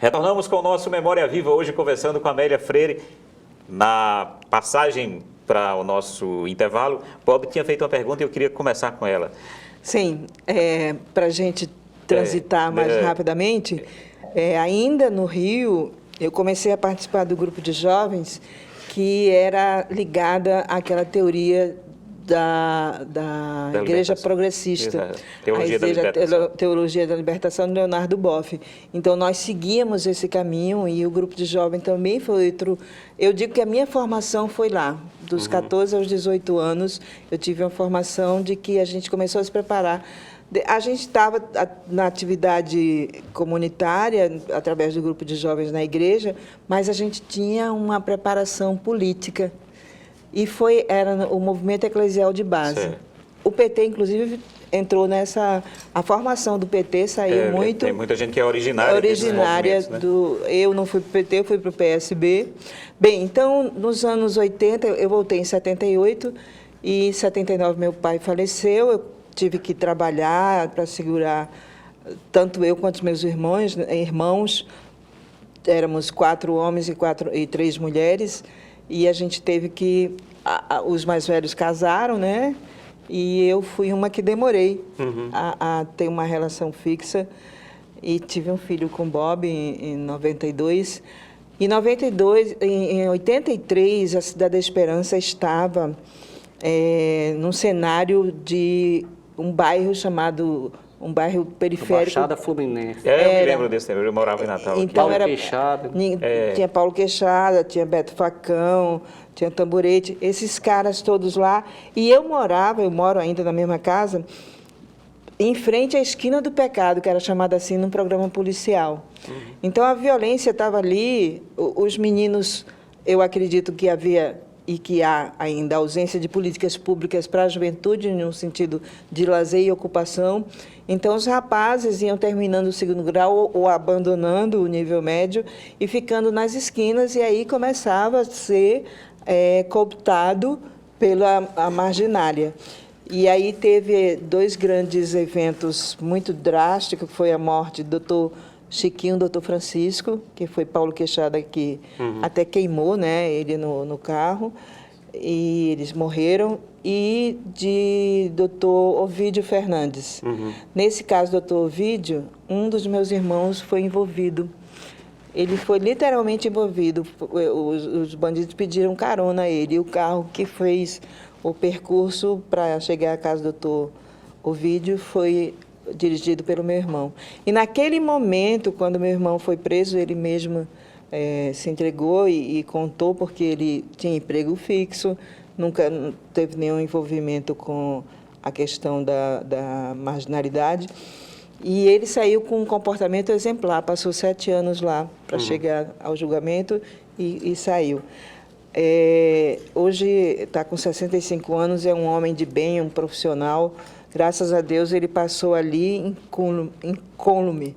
Retornamos com o nosso Memória Viva, hoje conversando com a Amélia Freire. Na passagem para o nosso intervalo, Bob tinha feito uma pergunta e eu queria começar com ela. Sim, para a gente transitar mais rapidamente, ainda no Rio, eu comecei a participar do grupo de jovens que era ligada àquela teoria da Igreja Progressista, Teologia da Libertação, de Leonardo Boff. Então, nós seguíamos esse caminho e o grupo de jovens também foi outro. Eu digo que a minha formação foi lá, dos 14 aos 18 anos, eu tive uma formação de que a gente começou a se preparar. A gente estava na atividade comunitária, através do grupo de jovens na igreja, mas a gente tinha uma preparação política. E era o movimento eclesial de base. Certo. O PT, inclusive, entrou nessa... A formação do PT saiu muito... Tem muita gente que é originária né? Eu não fui para o PT, eu fui para o PSB. Bem, então, nos anos 80, eu voltei em 78, e em 79 meu pai faleceu, eu tive que trabalhar para segurar, tanto eu quanto os meus irmãos, éramos 4 homens e 3 mulheres, e a gente teve que... Os mais velhos casaram, né? E eu fui uma que demorei a ter uma relação fixa. E tive um filho com Bob em 92. Em 83, a Cidade da Esperança estava num cenário de um bairro chamado... Um bairro periférico. Baixada Fluminense. Eu me lembro desse tempo, eu morava em Natal. Então, Paulo Queixada. Tinha Paulo Queixada, tinha Beto Facão, tinha Tamborete, esses caras todos lá. E eu moro ainda na mesma casa, em frente à Esquina do Pecado, que era chamada assim num programa policial. Então, a violência estava ali, os meninos, eu acredito que havia... e que há ainda ausência de políticas públicas para a juventude, no sentido de lazer e ocupação. Então, os rapazes iam terminando o segundo grau ou abandonando o nível médio e ficando nas esquinas, e aí começava a ser cooptado pela marginália. E aí teve 2 grandes eventos muito drásticos, que foi a morte do doutor Chiquinho, doutor Francisco, que foi Paulo Queixada que até queimou, né, ele no carro, e eles morreram, e de doutor Ovídio Fernandes. Nesse caso, doutor Ovídio, um dos meus irmãos foi envolvido. Ele foi literalmente envolvido. Os bandidos pediram carona a ele, e o carro que fez o percurso para chegar à casa do doutor Ovídio foi dirigido pelo meu irmão. E naquele momento, quando meu irmão foi preso, ele mesmo se entregou e contou, porque ele tinha emprego fixo, nunca teve nenhum envolvimento com a questão da marginalidade. E ele saiu com um comportamento exemplar, passou 7 anos lá para chegar ao julgamento e saiu. Hoje está com 65 anos, é um homem de bem, um profissional. Graças a Deus, ele passou ali incólume,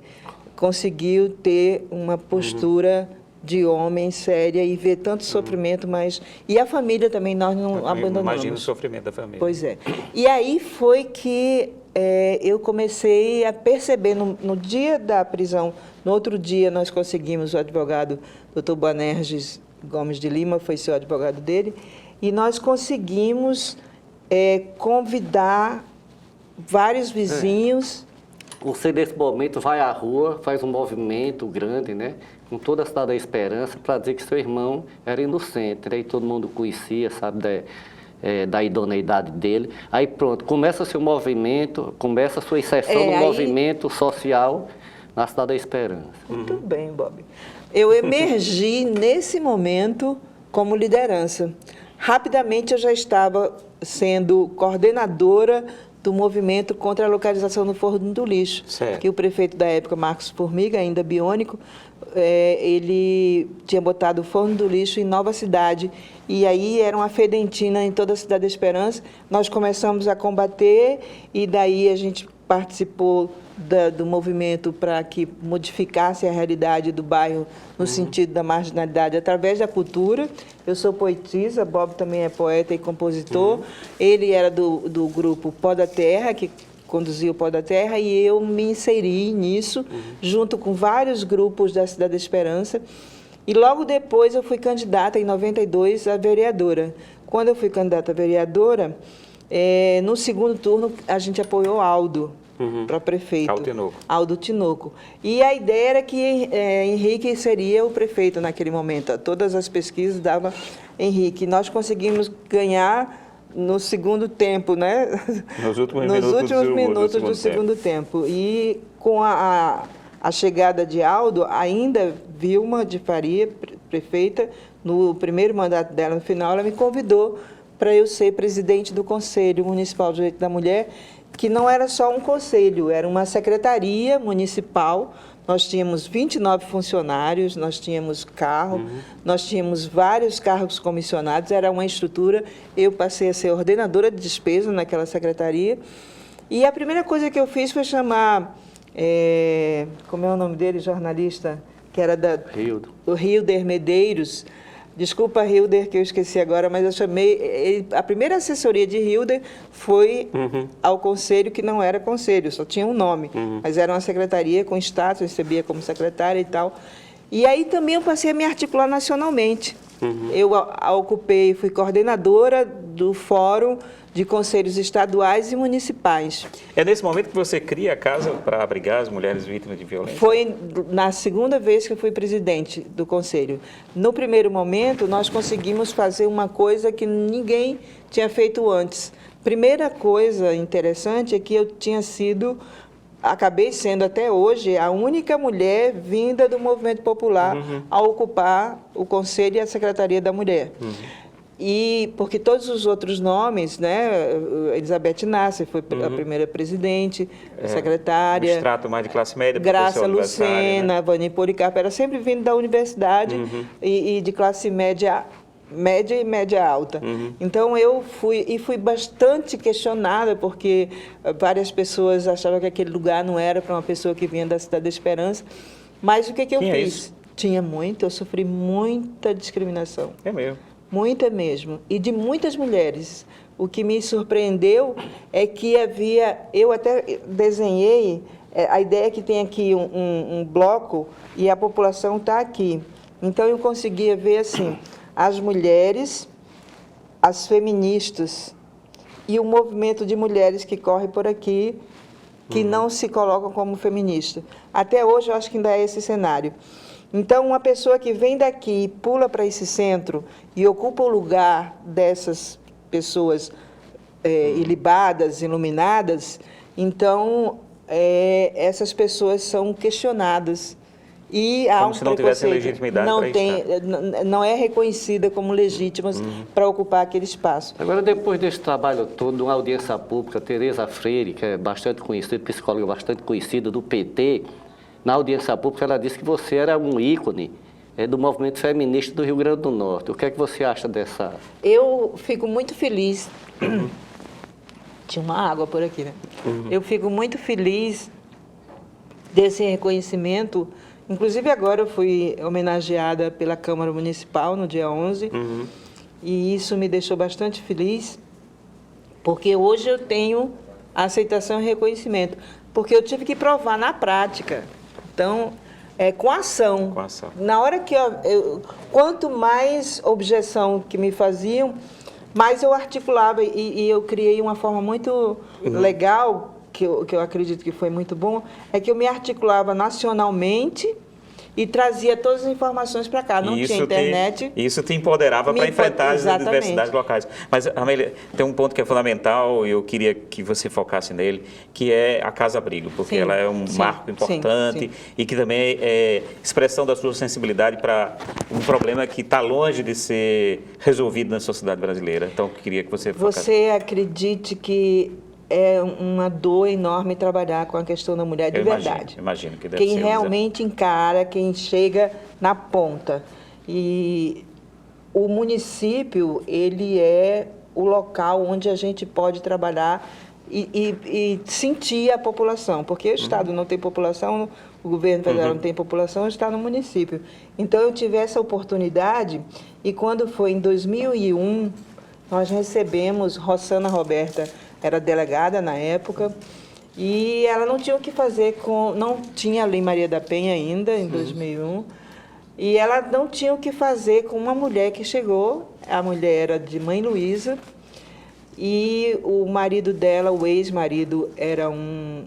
conseguiu ter uma postura de homem séria e ver tanto sofrimento, mas... E a família também, nós não abandonamos. Imagina o sofrimento da família. Pois é. E aí foi que eu comecei a perceber, no dia da prisão, no outro dia nós conseguimos, o advogado Dr. Boanerges Gomes de Lima, foi seu advogado dele, e nós conseguimos convidar vários vizinhos. Você, nesse momento, vai à rua, faz um movimento grande, né, com toda a Cidade da Esperança, para dizer que seu irmão era inocente, né, e todo mundo conhecia, sabe, da idoneidade dele. Aí, pronto, começa seu movimento, começa a sua inserção no movimento social na Cidade da Esperança. Muito bem, Bob. Eu emergi nesse momento como liderança. Rapidamente eu já estava sendo coordenadora do movimento contra a localização no Forno do Lixo, que o prefeito da época, Marcos Formiga, ainda biônico, ele tinha botado o Forno do Lixo em Nova Cidade, e aí era uma fedentina em toda a Cidade da Esperança. Nós começamos a combater, e daí a gente participou do movimento para que modificasse a realidade do bairro no sentido da marginalidade através da cultura. Eu sou poetisa, Bob também é poeta e compositor. Ele era do grupo Pó da Terra, que conduzia o Pó da Terra, e eu me inseri nisso, junto com vários grupos da Cidade da Esperança. E logo depois eu fui candidata, em 92, a vereadora. Quando eu fui candidata a vereadora, no segundo turno a gente apoiou Aldo para prefeito. Aldo Tinoco. Aldo Tinoco. E a ideia era que Henrique seria o prefeito naquele momento. Todas as pesquisas davam Henrique. Nós conseguimos ganhar no segundo tempo, né? Nos últimos minutos do segundo tempo. E com a chegada de Aldo, ainda Vilma de Faria, prefeita, no primeiro mandato dela, no final, ela me convidou para eu ser presidente do Conselho Municipal de Direito da Mulher, que não era só um conselho, era uma secretaria municipal. Nós tínhamos 29 funcionários, nós tínhamos carro, nós tínhamos vários cargos comissionados, era uma estrutura. Eu passei a ser ordenadora de despesa naquela secretaria. E a primeira coisa que eu fiz foi chamar, como é o nome dele, jornalista, que era o Hilder Medeiros. Desculpa, Hilder, que eu esqueci agora, mas eu chamei... A primeira assessoria de Hilder foi ao conselho, que não era conselho, só tinha um nome, mas era uma secretaria com status, recebia como secretária e tal. E aí também eu passei a me articular nacionalmente. Eu ocupei, fui coordenadora do Fórum de Conselhos Estaduais e Municipais. É nesse momento que você cria a casa para abrigar as mulheres vítimas de violência? Foi na segunda vez que eu fui presidente do Conselho. No primeiro momento, nós conseguimos fazer uma coisa que ninguém tinha feito antes. Primeira coisa interessante é que eu acabei sendo até hoje a única mulher vinda do movimento popular a ocupar o Conselho e a Secretaria da Mulher. E porque todos os outros nomes, né, Elizabeth Nasser foi a primeira presidente, secretária. Um extrato mais de classe média. Graça Lucena, né? Vani Policarpo, era sempre vindo da universidade e de classe média e média alta. Então eu fui bastante questionada, porque várias pessoas achavam que aquele lugar não era para uma pessoa que vinha da Cidade da Esperança. Mas o que eu fiz? Isso? Tinha muito, eu sofri muita discriminação. É mesmo. Muita mesmo, e de muitas mulheres. O que me surpreendeu é que eu até desenhei, a ideia é que tem aqui um bloco e a população está aqui. Então eu conseguia ver assim, as mulheres, as feministas e o movimento de mulheres que corre por aqui, que não se colocam como feminista. Até hoje eu acho que ainda é esse cenário. Então, uma pessoa que vem daqui, pula para esse centro e ocupa o lugar dessas pessoas ilibadas, iluminadas, então essas pessoas são questionadas. E há como se não tivessem legitimidade para estar. Não é reconhecida como legítimas para ocupar aquele espaço. Agora, depois desse trabalho todo, uma audiência pública, Tereza Freire, que é bastante conhecida, psicóloga bastante conhecida do PT, na audiência pública ela disse que você era um ícone do movimento feminista do Rio Grande do Norte. O que é que você acha dessa... Eu fico muito feliz. Tinha uma água por aqui, né? Eu fico muito feliz desse reconhecimento. Inclusive agora eu fui homenageada pela Câmara Municipal no dia 11, e isso me deixou bastante feliz, porque hoje eu tenho a aceitação e reconhecimento, porque eu tive que provar na prática. Então, com ação. Com ação. Na hora que quanto mais objeção que me faziam, mais eu articulava, e eu criei uma forma muito legal, que eu acredito que foi muito bom, é que eu me articulava nacionalmente e trazia todas as informações para cá. Não tinha internet. Isso te empoderava para enfrentar as adversidades locais. Mas, Amélia, tem um ponto que é fundamental, e eu queria que você focasse nele, que é a Casa Abrigo, porque ela é um marco importante e que também é expressão da sua sensibilidade para um problema que está longe de ser resolvido na sociedade brasileira. Então, eu queria que você focasse. Você acredite que é uma dor enorme trabalhar com a questão da mulher de verdade. Imagino que deve ser. Quem realmente encara, quem chega na ponta. E o município, ele é o local onde a gente pode trabalhar e sentir a população, porque o Estado não tem população, o governo federal não tem população, está no município. Então, eu tive essa oportunidade, e quando foi em 2001, nós recebemos Rossana Roberta, era delegada na época, E ela não tinha o que fazer não tinha a Lei Maria da Penha ainda, em 2001, e ela não tinha o que fazer com uma mulher que chegou, a mulher era de Mãe Luísa, e o marido dela, o ex-marido, era um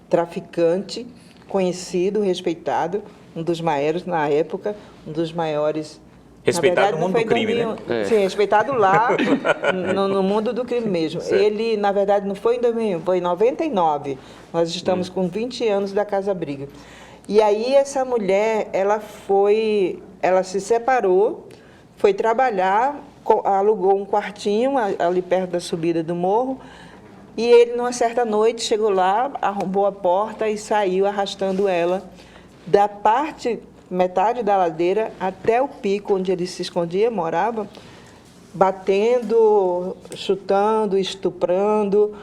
traficante conhecido, respeitado, um dos maiores na época, um dos maiores... Respeitado no mundo do crime, né? Sim, respeitado lá, no mundo do crime mesmo. Certo. Ele, na verdade, não foi em 2001, foi em 99. Nós estamos com 20 anos da Casa Abrigo. E aí essa mulher, ela se separou, foi trabalhar, alugou um quartinho ali perto da subida do morro, e ele, numa certa noite, chegou lá, arrombou a porta e saiu arrastando ela da metade da ladeira até o pico onde ele se escondia, morava, batendo, chutando, estuprando.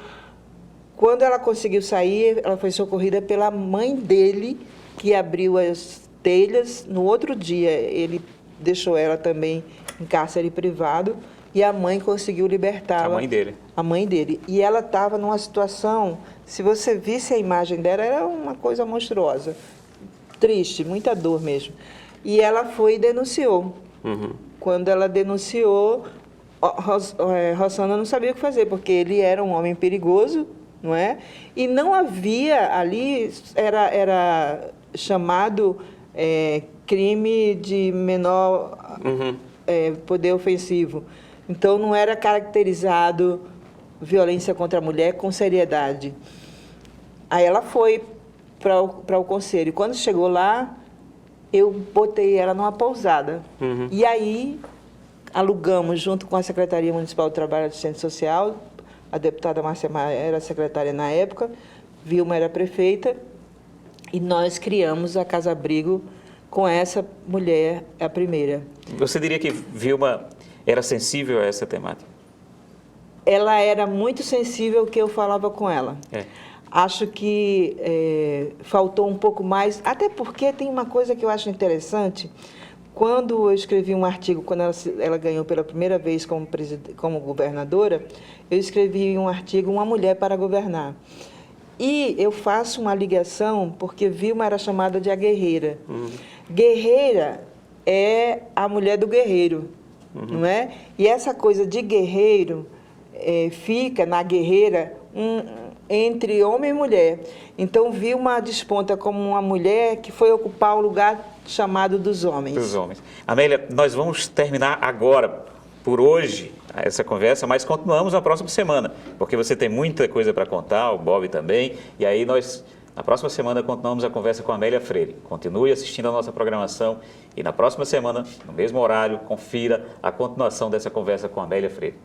Quando ela conseguiu sair, ela foi socorrida pela mãe dele, que abriu as telhas. No outro dia, ele deixou ela também em cárcere privado e a mãe conseguiu libertá-la. A mãe dele. A mãe dele. E ela estava numa situação, se você visse a imagem dela, era uma coisa monstruosa. Triste, muita dor mesmo. E ela foi e denunciou. Quando ela denunciou, Rossana não sabia o que fazer, porque ele era um homem perigoso, não é? E não havia ali, era chamado crime de menor poder ofensivo. Então, não era caracterizado violência contra a mulher com seriedade. Aí ela foi para o conselho. Quando chegou lá, eu botei ela numa pousada. E aí, alugamos, junto com a Secretaria Municipal do Trabalho e Assistência Social, a deputada Márcia Maia era secretária na época, Vilma era prefeita, e nós criamos a Casa Abrigo com essa mulher, a primeira. Você diria que Vilma era sensível a essa temática? Ela era muito sensível ao que eu falava com ela. Acho que faltou um pouco mais, até porque tem uma coisa que eu acho interessante. Quando eu escrevi um artigo, quando ela ganhou pela primeira vez como governadora, eu escrevi um artigo, Uma Mulher para Governar. E eu faço uma ligação, porque Vilma era chamada de a guerreira. Guerreira é a mulher do guerreiro, não é? E essa coisa de guerreiro fica na guerreira entre homem e mulher. Então, Vilma desponta como uma mulher que foi ocupar o lugar chamado dos homens. Dos homens. Amélia, nós vamos terminar agora, por hoje, essa conversa, mas continuamos na próxima semana, porque você tem muita coisa para contar, o Bob também, e aí nós, na próxima semana, continuamos a conversa com a Amélia Freire. Continue assistindo a nossa programação e na próxima semana, no mesmo horário, confira a continuação dessa conversa com a Amélia Freire.